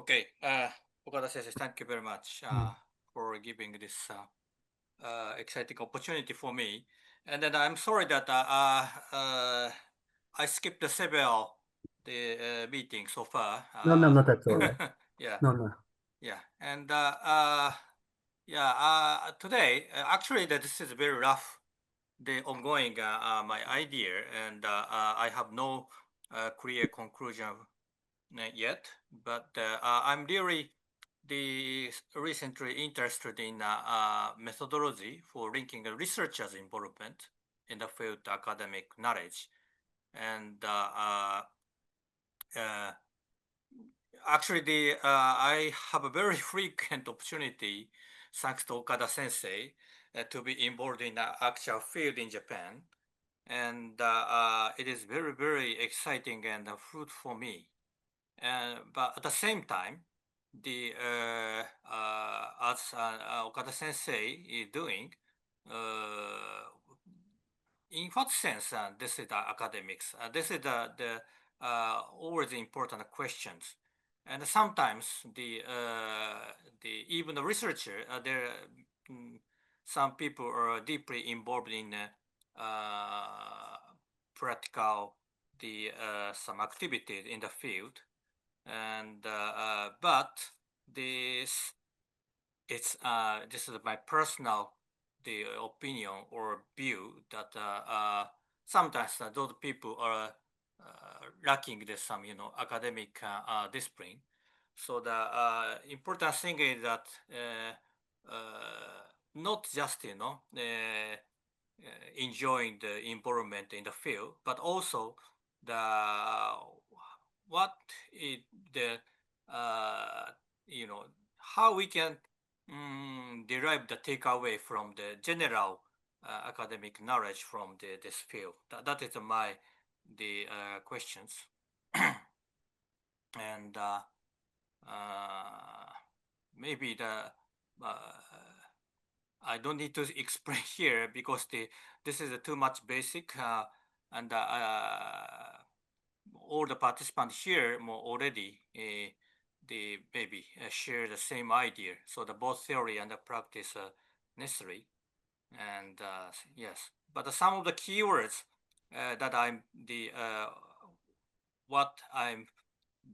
Okay, Okada sensei, thank you very much for giving this exciting opportunity for me. And then I'm sorry that I skipped the several meetings so far. No, no, not at all. Yeah, No, no. yeah, and today actually this is very rough. The ongoing my idea, and I have no clear conclusion yet. But I'm really recently interested in methodology for linking researchers' involvement in the field academic knowledge. And uh, actually, I have a very frequent opportunity, thanks to Okada Sensei, to be involved in the actual field in Japan. And it is very, very exciting and fruitful for me. But at the same time, as Okada Sensei is doing, uh, in what sense this is the academics? This is the always important questions, and sometimes the even the researcher there mm, some people are deeply involved in practical the some activities in the field, and but this this is my personal the opinion or view that sometimes those people are lacking the some academic discipline. So the important thing is that not just enjoying the involvement in the field, but also the what is the uh, you know how we can derive the takeaway from the general academic knowledge from this field. That is my the questions, and maybe the I don't need to explain here because this is too much basic, and all the participants here more already they maybe share the same idea. So the both theory and the practice are necessary. And yes, but some of the keywords that I'm the what I'm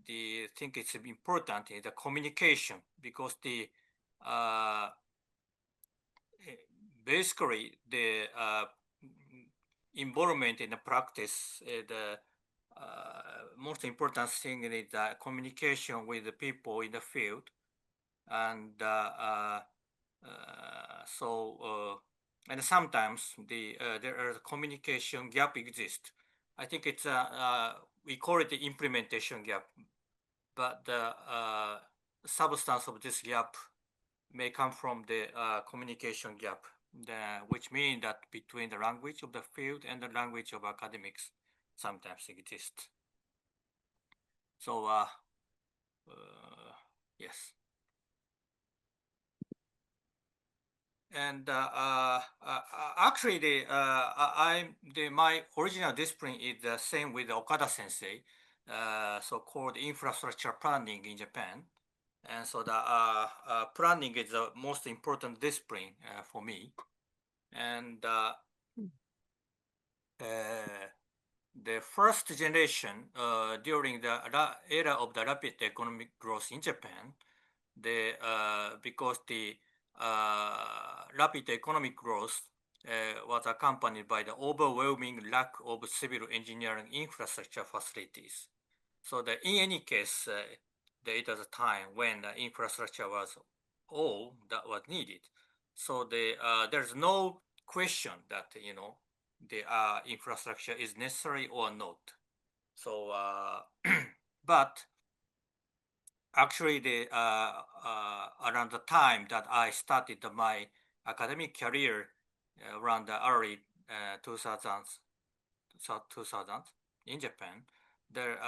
the think it's important is the communication because the uh, basically the involvement in the practice the most important thing is the communication with the people in the field, and and sometimes there are communication gap exist. I think it's we call it the implementation gap, but the substance of this gap may come from the communication gap, which means that between the language of the field and the language of academics sometimes exist. So, yes. And actually, my original discipline is the same with Okada Sensei, so-called infrastructure planning in Japan. And so the planning is the most important discipline for me. And the first generation during the era of the rapid economic growth in Japan, because the rapid economic growth was accompanied by the overwhelming lack of civil engineering infrastructure facilities. So that in any case, there was a time when the infrastructure was all that was needed. So there's no question that the infrastructure is necessary or not. So, but actually, around the time that I started my academic career, around the early 2000s, in Japan, there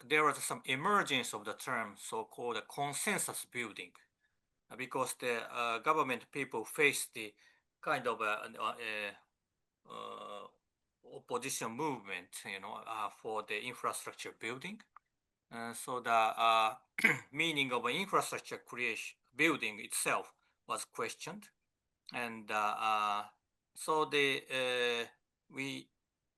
there was some emergence of the term so-called consensus building, because the government people faced the kind of opposition movement, for the infrastructure building, So the meaning of infrastructure creation, building itself was questioned, and so we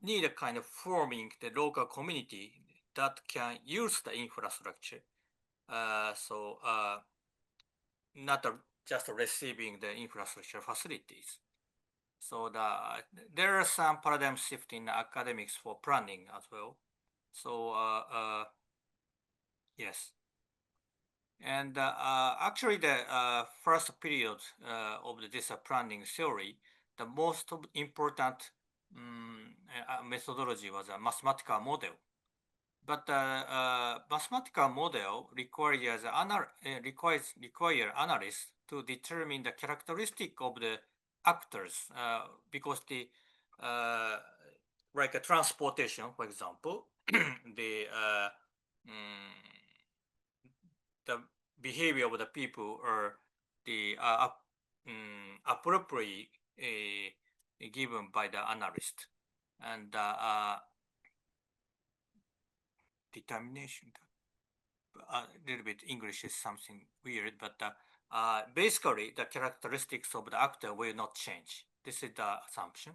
need a kind of forming the local community that can use the infrastructure. Not just receiving the infrastructure facilities. So there are some paradigm shift in academics for planning as well. So yes. And actually, the first period of this planning theory, the most important methodology was a mathematical model. But mathematical model requires analysts to determine the characteristic of the actors because like a transportation, for example, the the behavior of the people are the appropriately given by the analyst, and determination. A little bit English is something weird, but basically the characteristics of the actor will not change. This is the assumption.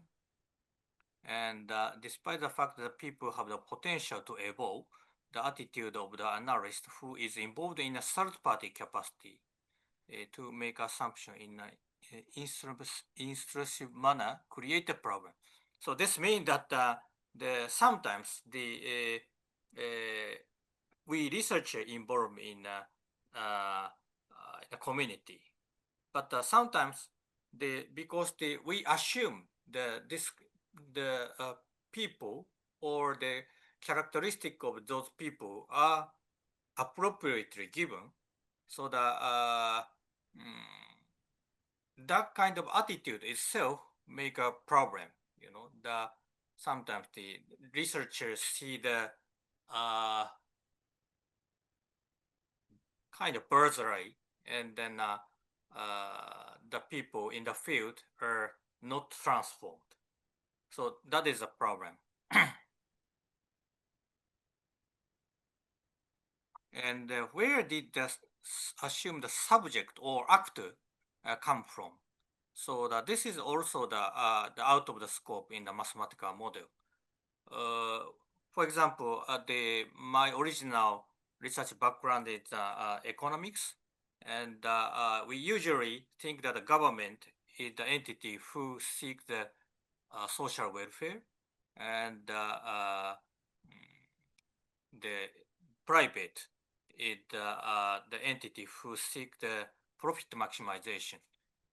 And despite the fact that people have the potential to evolve, the attitude of the analyst who is involved in a third-party capacity to make assumption in an intrusive manner create a problem. So this means that sometimes we researcher involved in the community, but sometimes because we assume the people or the characteristic of those people are appropriately given, so that kind of attitude itself make a problem. Sometimes the researchers see the kind of bird's eye, and then the people in the field are not transformed. So that is a problem. And where did the assumed subject or actor come from? So this is also the out of the scope in the mathematical model. For example, my original research background is economics, and we usually think that the government is the entity who seek the social welfare, and the private is the entity who seek the profit maximization.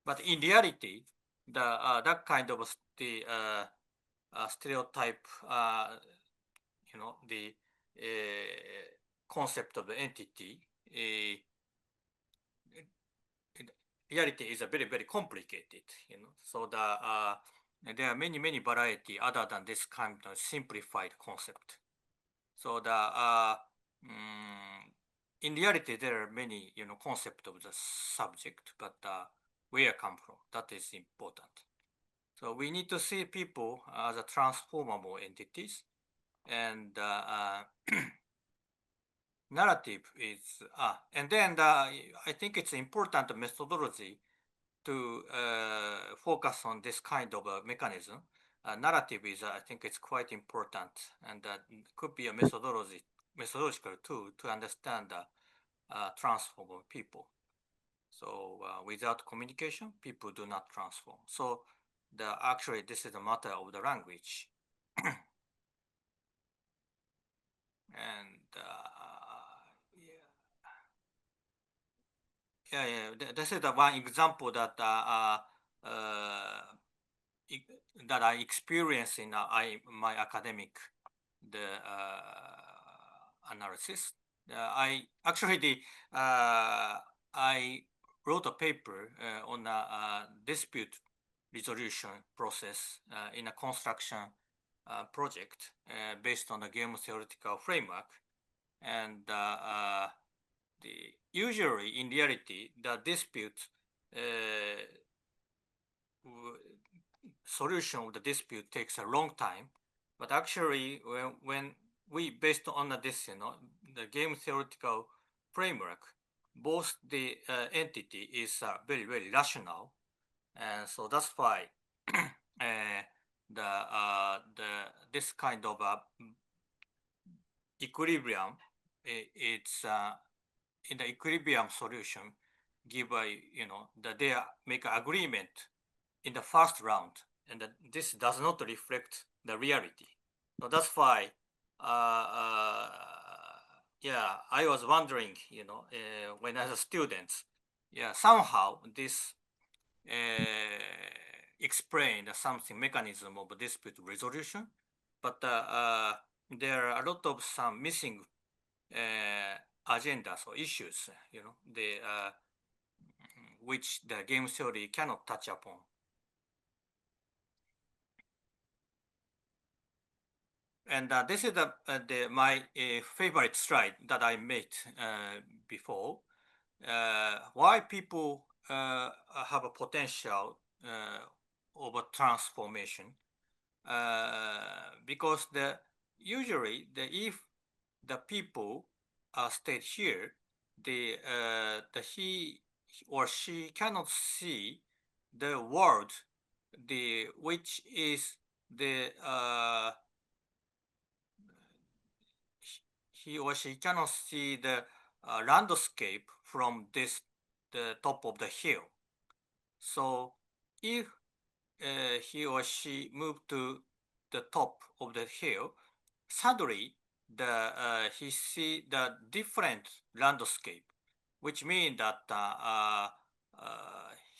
But in reality, that kind of stereotype, the concept of the entity, reality is a very, very complicated. So there are many variety other than this kind of simplified concept. So in reality, there are many concept of the subject, but where come from, that is important. So we need to see people as a transformable entities, and narrative is and then I think it's important methodology to focus on this kind of a mechanism. Narrative is, I think it's quite important, and could be a methodological tool to understand the transform people. So without communication, people do not transform. So actually, this is a matter of the language. And this is the one example that that I experienced in my academic analysis. I actually I wrote a paper on a dispute resolution process in a construction project based on the game theoretical framework, and usually in reality the dispute solution of the dispute takes a long time, but actually when we based on this, the game theoretical framework, both the entity is very, very rational. And so that's why this kind of equilibrium, it's in the equilibrium solution, give a, that they make an agreement in the first round, and that this does not reflect the reality. So that's why, uh, yeah, I was wondering, when as a student, yeah, somehow this explain something mechanism of dispute resolution, but there are a lot of some missing agendas or issues, which the game theory cannot touch upon. And this is my favorite slide that I made before. Why people have a potential of a transformation? Because usually if the people stayed here, the he or she cannot see the world, which is the he or she cannot see the landscape from the top of the hill. So if he or she move to the top of the hill, suddenly he see the different landscape, which means that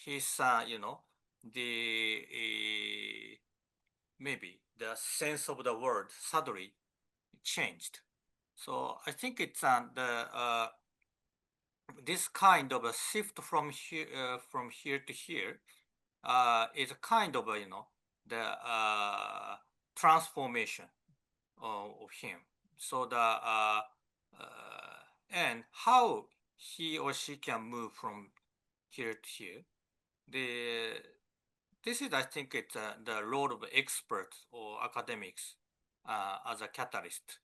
his the maybe the sense of the world suddenly changed. So I think it's this kind of a shift from here to here is a kind of a, the transformation of him. So and how he or she can move from here to here. This is, I think, it's the role of experts or academics as a catalyst,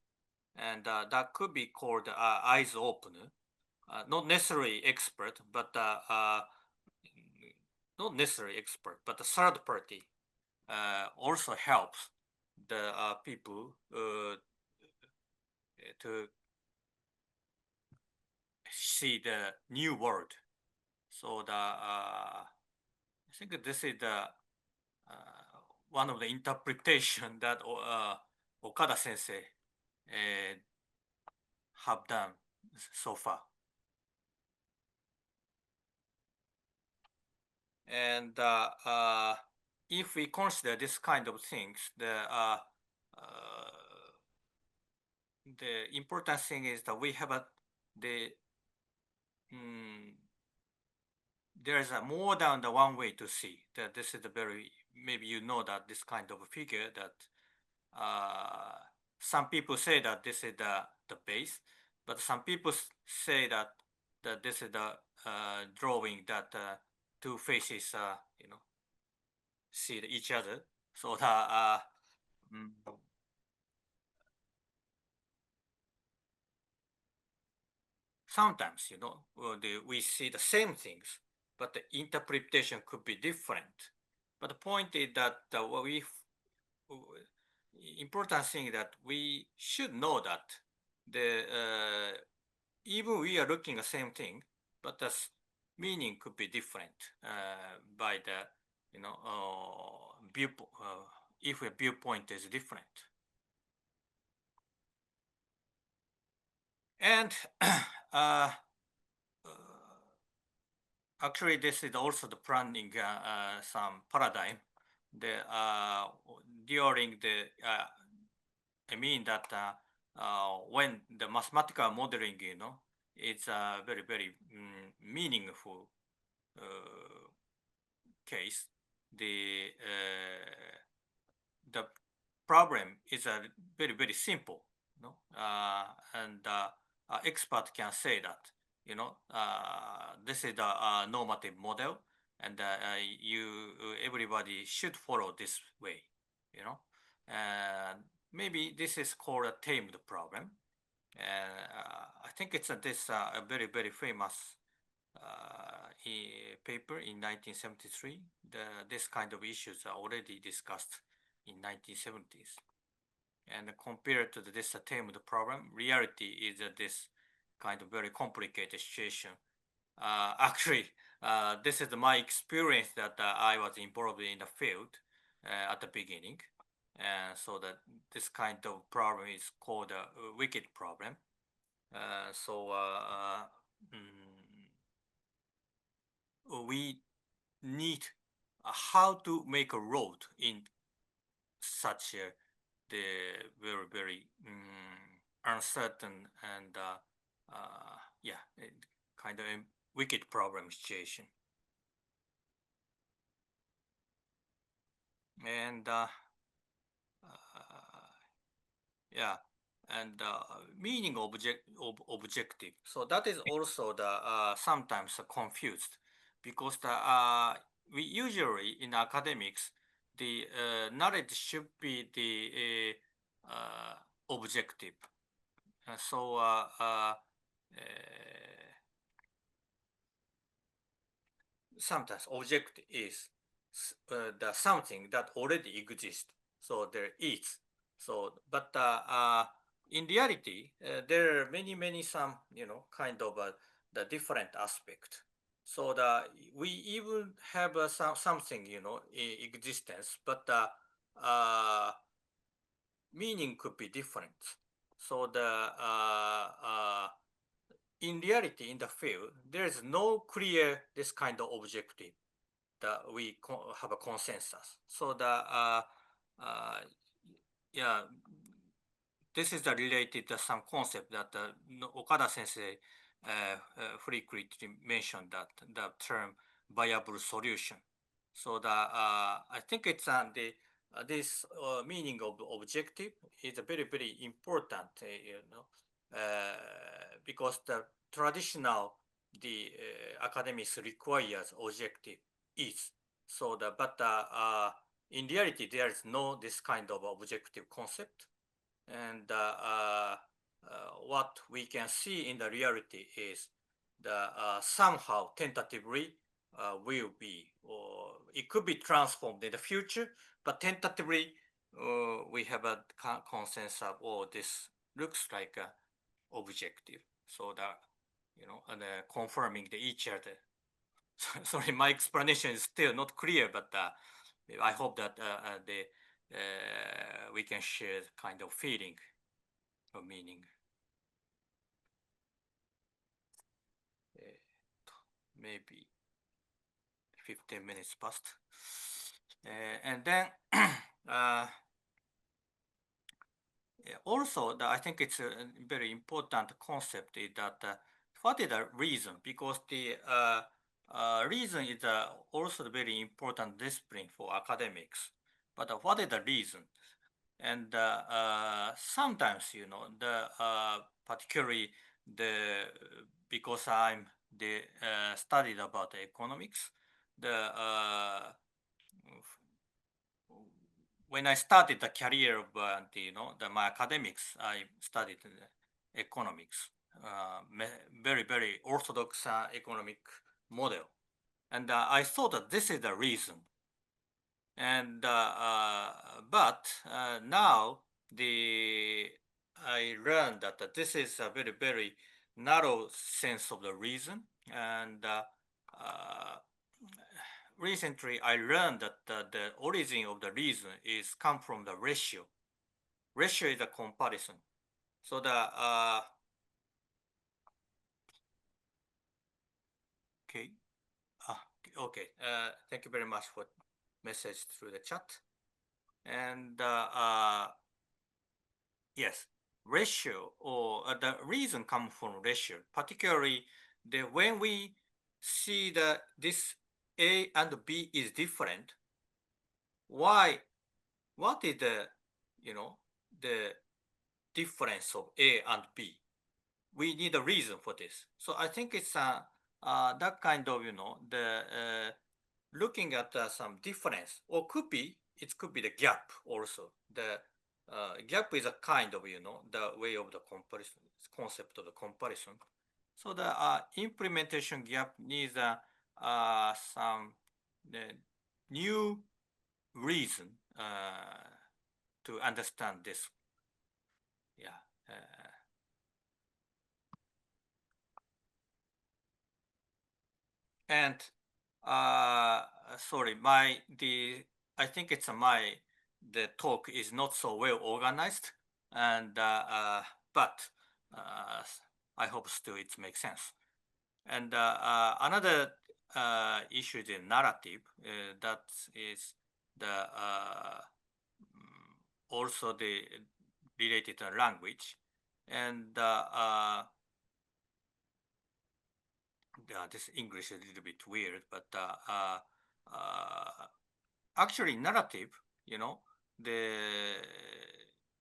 and that could be called eyes opener. Not necessarily expert, but not necessarily expert, but the third party also helps the people to see the new world. So I think this is the one of the interpretation that Okada Sensei have done so far. And if we consider this kind of things, the important thing is that we have there's more than the one way to see that this is maybe that this kind of a figure that some people say that this is the base, but some people say that this is the drawing that two faces see each other. So sometimes we see the same things, but the interpretation could be different. But the point is that important thing that we should know that even we are looking at the same thing, but the meaning could be different by the viewpoint if a viewpoint is different. And actually, this is also the planning some paradigm. During I mean that when the mathematical modeling, it's a very, very meaningful case. The problem is very, very simple, and expert can say that, this is the normative model, and everybody should follow this way, and maybe this is called a tamed problem. And I think it's this a very, very famous paper in 1973. This kind of issues are already discussed in 1970s. And compared to this tamed problem, reality is this kind of very complicated situation. Actually, this is my experience that I was involved in the field at the beginning. And so that this kind of problem is called a wicked problem. We need how to make a road in such a the very, very uncertain and yeah, kind of a wicked problem situation. And yeah, and meaning objective. So that is also the sometimes confused because we usually in academics the knowledge should be the objective. Sometimes object is the something that already exists. So there is. So, but in reality, there are many some kind of the different aspect. So we even have something existence, but meaning could be different. So in reality, in the field, there is no clear this kind of objective that we have a consensus. So yeah, this is related to some concept that Okada sensei frequently mentioned, that the term viable solution. So I think it's this meaning of objective is very important, because the traditional academics requires objective is. But in reality there is no this kind of objective concept, and what we can see in the reality is the somehow tentatively will be, or it could be transformed in the future, but tentatively we have a consensus of, oh, this looks like a objective. So that and confirming each other. Sorry, my explanation is still not clear, but I hope that we can share kind of feeling of meaning. Maybe 15 minutes past. And then also, I think it's a very important concept is that what is the reason? Because the reason is also a very important discipline for academics. But what is the reason? And sometimes, the particularly because I'm studied about economics, when I started the career of my academics, I studied economics, very orthodox economic model, and I thought that this is the reason. And but now I learned that this is a very narrow sense of the reason, and recently I learned that the origin of the reason is come from the ratio. Ratio is a comparison. So okay, okay. Thank you very much for message through the chat. And yes, ratio or the reason come from ratio, particularly when we see that this A and B is different. Why? What is the the difference of A and B? We need a reason for this. So I think it's that kind of the looking at some difference, or it could be the gap also. gap is a kind of, the way of the comparison, concept of the comparison. So the implementation gap needs some new reason to understand this. Yeah. And sorry, I think it's the talk is not so well organized, and but uh, I hope still it makes sense. And another issue is the narrative. That is also the related to language, and this English is a little bit weird, but actually narrative, you know, the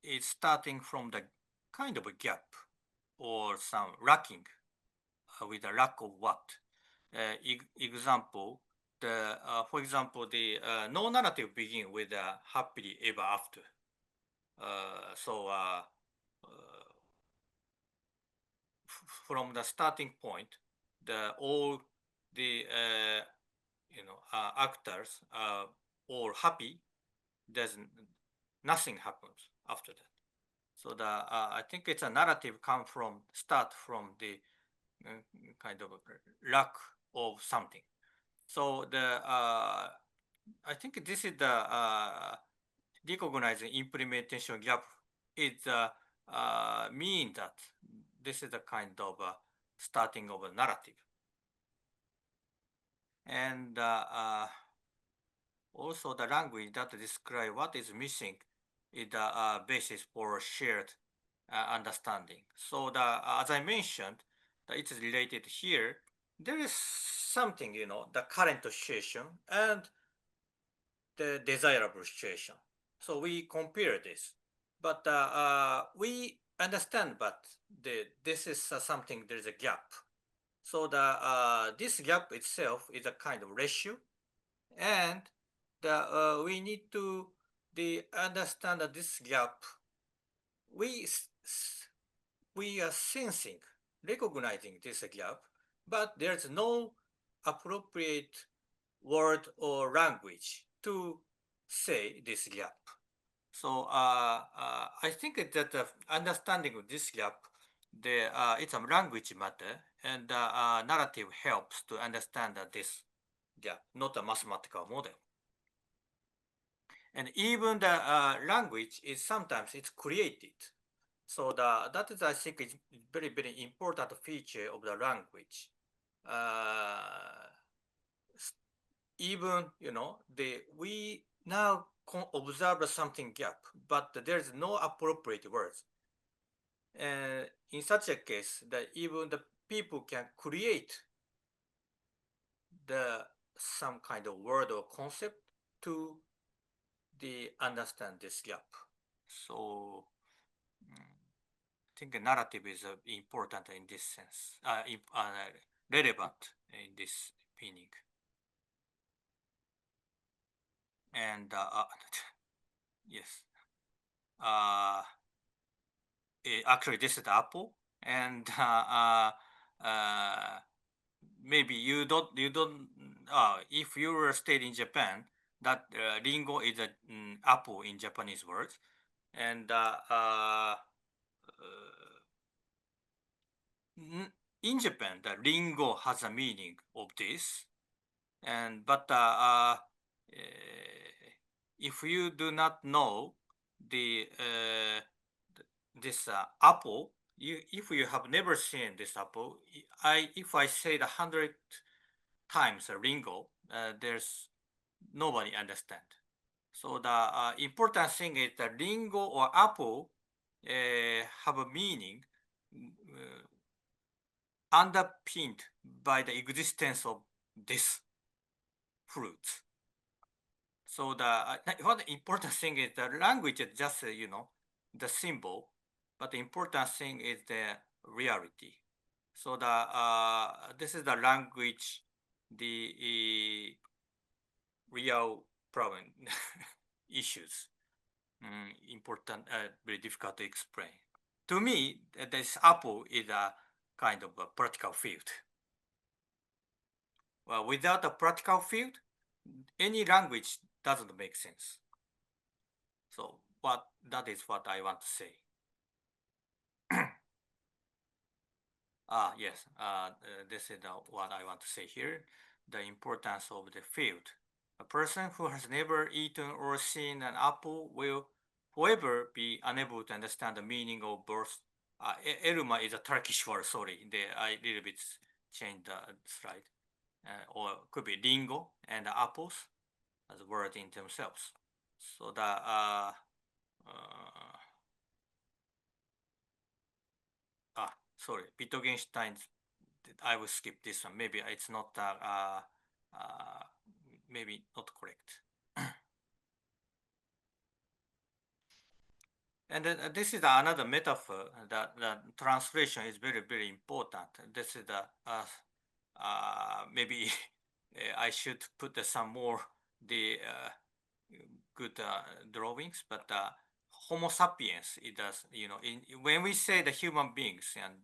it's starting from the kind of a gap or some lacking with a lack of what. Example, for example, the no narrative begin with happily ever after. So from the starting point, all the actors are all happy. There's nothing happens after that. So I think it's a narrative start from the kind of lack of something. So I think this is the recognizing implementation gap is mean that this is a kind of starting of a narrative. And also the language that describe what is missing is the basis for shared understanding. So as I mentioned, that it is related here. There is something, the current situation and the desirable situation. So we compare this, but we understand, but this is something. There is a gap. So this gap itself is a kind of ratio, and we need to understand that this gap. We we are sensing, recognizing this gap, but there's no appropriate word or language to say this gap. So I think that the understanding of this gap, it's a language matter, and narrative helps to understand this gap, not a mathematical model. And even the language is sometimes it's created. So that is, I think, is very, very important feature of the language. Even we now observe something gap, but there's no appropriate words. And in such a case, that even the people can create some kind of word or concept to understand this gap. So I think a narrative is important in this sense, relevant in this meaning. And yes, actually this is Apple, and maybe you don't if you were stayed in Japan, that ringo is a apple in Japanese words, and in Japan the ringo has a meaning of this, and but if you do not know this apple, if you have never seen this apple, if I say 100 times a ringo, there's nobody understand. So the important thing is that ringo or apple have a meaning underpinned by the existence of this fruit. So what the important thing is the language is just the symbol, but the important thing is the reality. So this is the language, the real problem issues. important, very difficult to explain. To me, this apple is a kind of a practical field. Well, without a practical field, any language doesn't make sense. So that is what I want to say. Yes, this is what I want to say here. The importance of the field. A person who has never eaten or seen an apple will forever be unable to understand the meaning of both. Elma is a Turkish word, sorry. I little bit changed the slide. Or could be lingo and apples as words in themselves. So sorry, Wittgenstein's, I will skip this one. Maybe it's not, maybe not correct. And then this is another metaphor that translation is very, very important. This is maybe I should put some more the good drawings, but Homo sapiens, it does, when we say the human beings and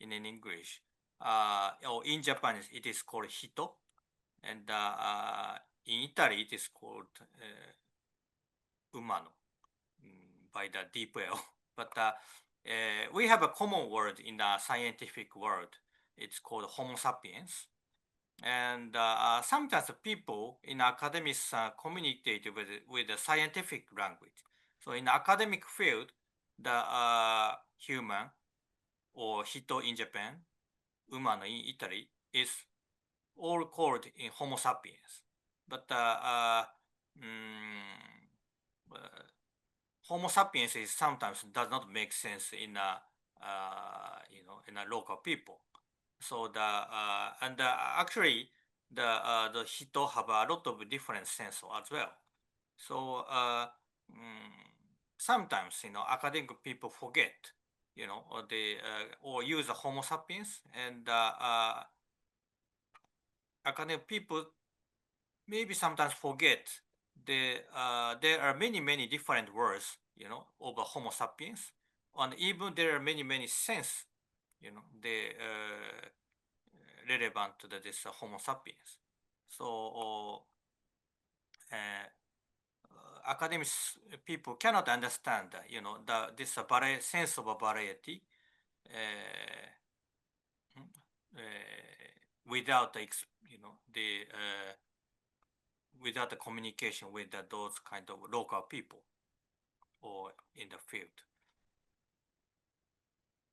in English, or in Japanese, it is called hito, and in Italy, it is called umano by the deep well. But we have a common word in the scientific world. It's called Homo sapiens. And sometimes people in academics communicate with the scientific language. So in academic field, the human or hito in Japan, umano in Italy, is all called in Homo sapiens. But Homo sapiens is sometimes does not make sense in in a local people. So actually the hito have a lot of different sense as well. So sometimes academic people forget or they or use the Homo sapiens, and academic people maybe sometimes forget there are many different words of Homo sapiens, and even there are many sense they relevant to this Homo sapiens. So academics people cannot understand this sense of a variety without without the communication with those kind of local people or in the field.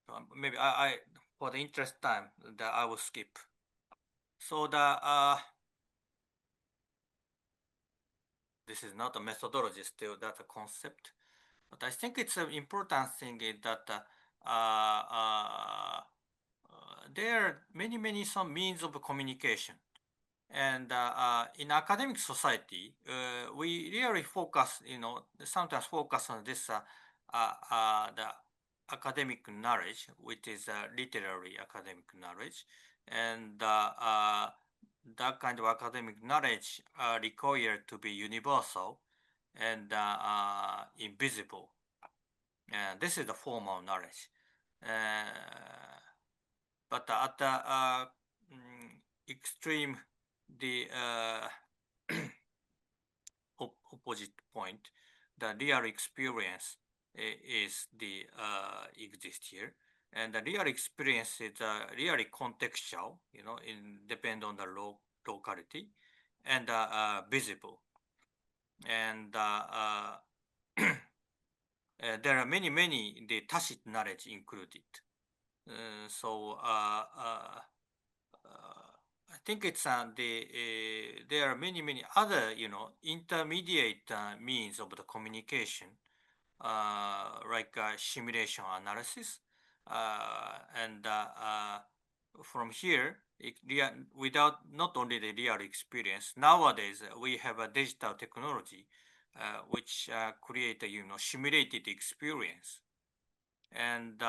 So maybe I for the interest time that I will skip. So this is not a methodology, still that's a concept. But I think it's an important thing is that there are many some means of communication. And in academic society, we really focus, sometimes focus on this, the academic knowledge, which is literary academic knowledge. And that kind of academic knowledge are required to be universal and invisible. And this is the formal knowledge. But at the extreme, the opposite point, the real experience is the exist here, and the real experience is really contextual, depend on the locality, and visible, and there are many the tacit knowledge included. So I think it's there are many other intermediate means of the communication, like simulation analysis, and from here without not only the real experience. Nowadays we have a digital technology which create a simulated experience, and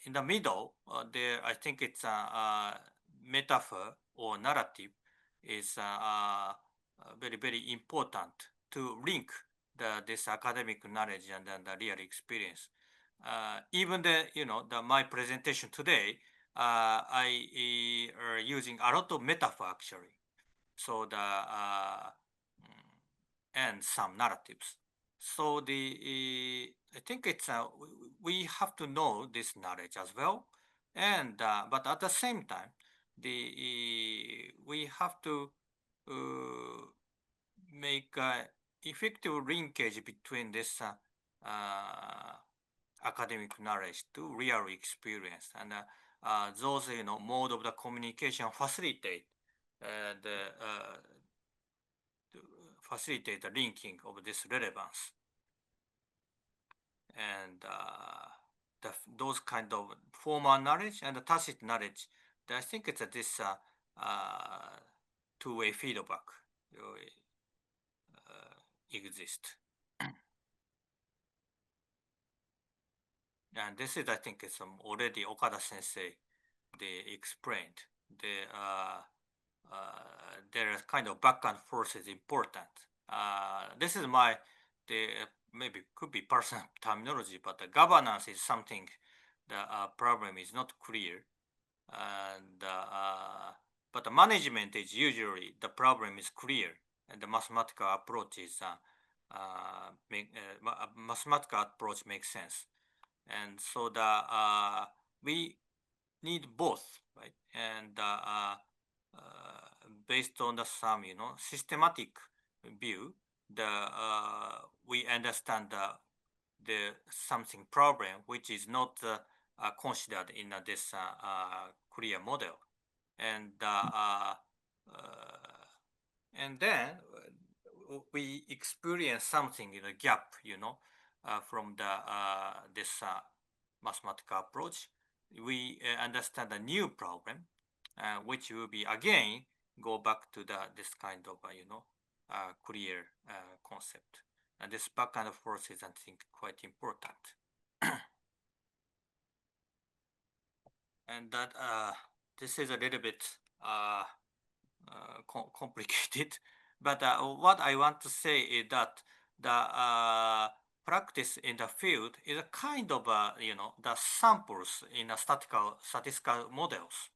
in the middle, there I think it's a metaphor or narrative is very important to link this academic knowledge and then the real experience. Even my presentation today, I are using a lot of metaphor actually. So and some narratives. So I think it's we have to know this knowledge as well, and but at the same time, we have to make effective linkage between this academic knowledge to real experience, and those mode of the communication facilitate the to facilitate the linking of this relevance, and those kind of formal knowledge and the tacit knowledge. I think it's this two-way feedback exist. And this is, I think, it's already Okada Sensei they explained. Their kind of back and forth is important. This is the maybe could be personal terminology, but the governance is something the problem is not clear, and but the management is usually the problem is clear, and the mathematical approach is mathematical approach makes sense, and so we need both, right? And based on the some systematic view, we understand the something problem which is not considered in this clear model, and then we experience something gap from this mathematical approach. We understand a new problem, which will be again go back to this kind of clear concept. And this back and forth is, I think, quite important. And that this is a little bit complicated, but what I want to say is that the practice in the field is a kind of the samples in a statistical models,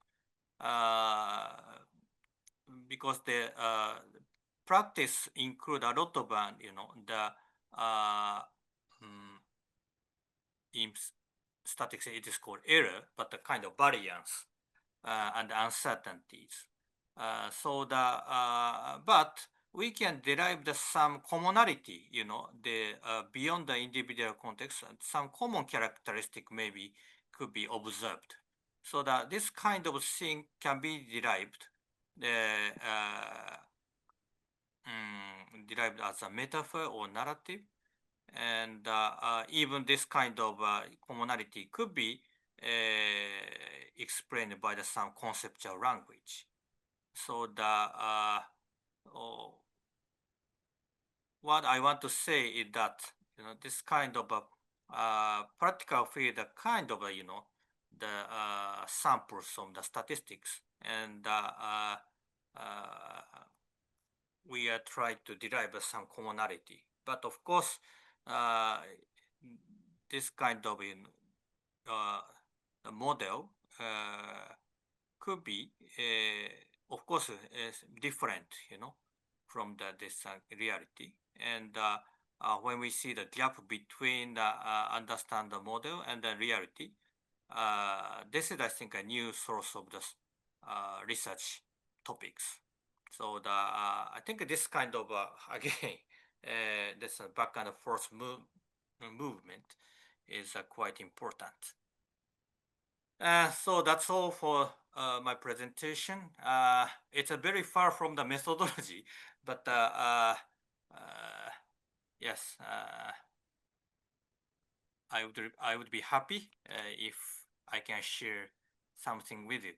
because the practice include a lot of the in statistics it is called error, but the kind of variance and uncertainties. But we can derive some commonality, the beyond the individual context, some common characteristic maybe could be observed. So that this kind of thing can be derived, derived as a metaphor or narrative, and even this kind of commonality could be explained by some conceptual language. So what I want to say is that this kind of practical field, kind of the samples from the statistics, and we are trying to derive some commonality. But of course, this kind of model could be, of course, different, from this reality. And when we see the gap between the understand the model and the reality, this is, I think, a new source of the research topics. So I think this kind of again, this back and forth movement is quite important. So that's all for my presentation. It's very far from the methodology, but yes, I would be happy if I can share something with you.